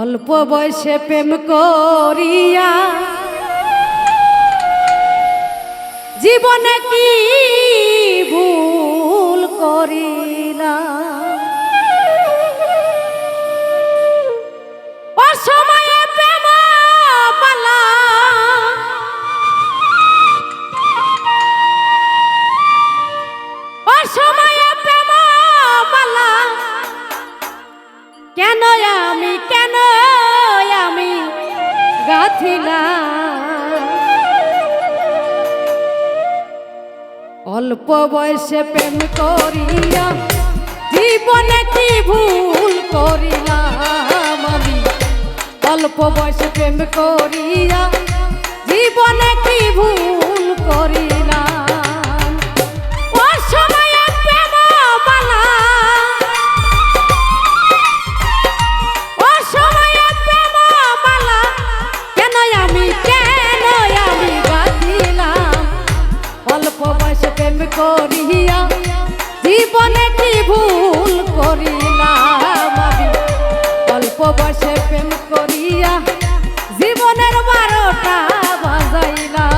অল্প বয়সে প্রেম করিয়া জীবনে কি ভুল করিলাম, অসময়ে প্রেম পালা অসময়ে প্রেম পালা কেন আমি গাথিলাম। অল্প বয়সে প্রেম করিয়া জীবনে কি ভুল করিলাম আমি, অল্প বয়সে প্রেম করিয়া জীবনে কি ভুল করিলাম। করিয়া জীবনে কি ভুল করিলাম আমি, অল্প বয়সে প্রেম করিয়া জীবনের 12টা বাজাইলাম।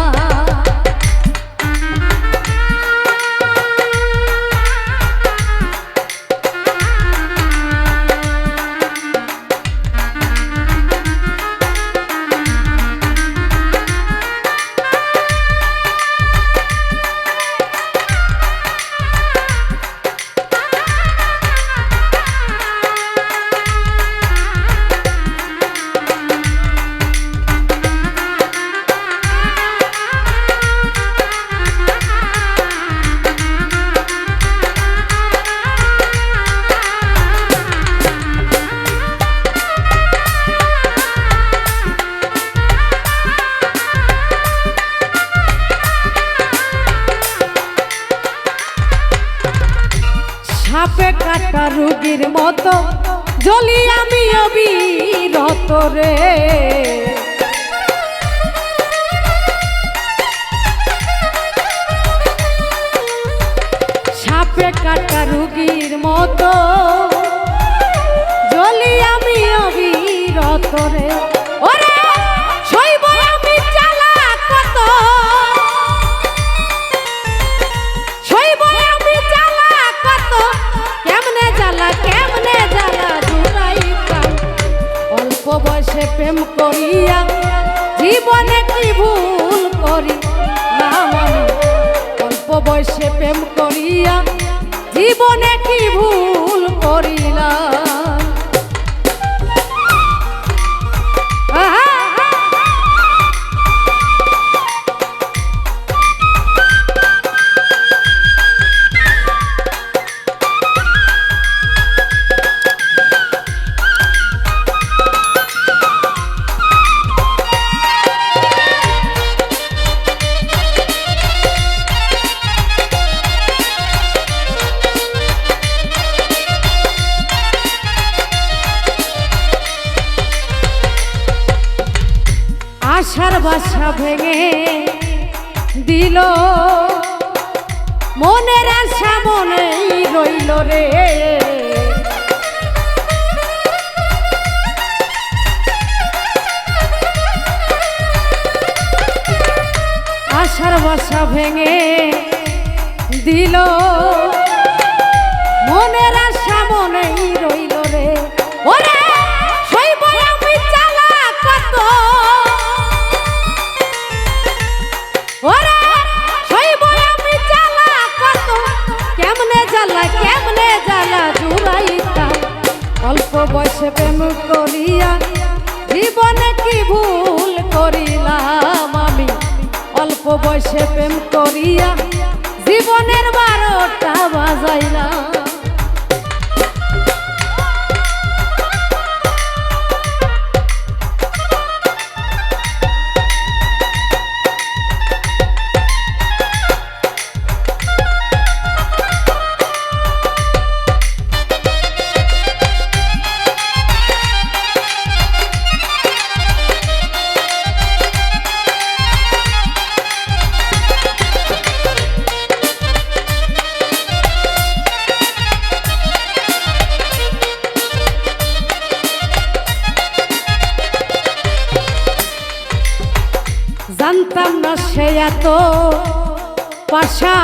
সাপে কাটা রোগীর মতো জ্বলি আমি অবিরত রে, সাপে কাটা রোগীর মতো জ্বলি আমি অবিরত রে। ওরে সইব আমি জ্বালা কত, সইব আমি জ্বালা কত, কেমনে জ্বালা জুড়াইতাম। অল্প বয়সে প্রেম করিয়া জীবনে কি ভুল করিলাম আমি, অল্প বয়সে প্রেম করিয়া জীবনে কি ভুল করিলাম। আশার বাসা ভেঙে দিল, মনের আশা মনেই রইল রে। আশার বাসা ভেঙে দিল, মনের আশা মনেই রইল রে। ওরে সইব আমি জ্বালা কত, ওরে সইব আমি জ্বালা কত, কেমনে জ্বালা জুড়াইতাম। অল্প বয়সে প্রেম করিয়া জীবনে কি ভুল করিলাম আমি, অল্প বয়সে প্রেম করিয়া জীবনের 12টা বাজাইলাম। না সে এত পাশা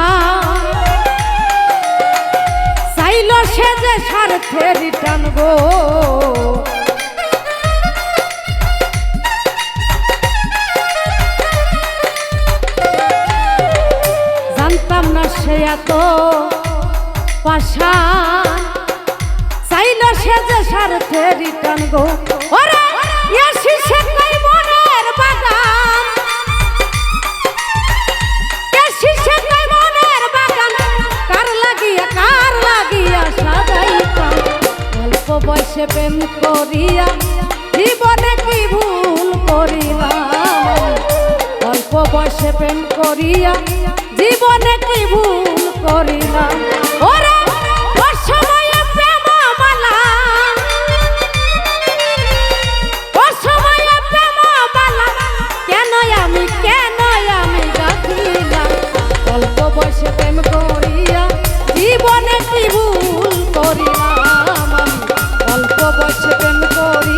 চাইল সে যে স্বার্থে রিটার্ন গো জানতাম না সে এত পাশা চাইল সে যে স্বার্থে রিটার্ন গো ওরে সে কই মনের বাগান সে কই মনের বাগান কার লাগিয়া সাজাইতাম অল্প বয়সে প্রেম করিয়া জীবনে কি ভুল করিলাম অল্প বয়সে প্রেম করিয়া জীবনে কি ভুল করিলাম ওরে বয়সে প্রেম করিয়া জীবনে কি ভুল করিলাম আমি অল্প বয়সে প্রেম করি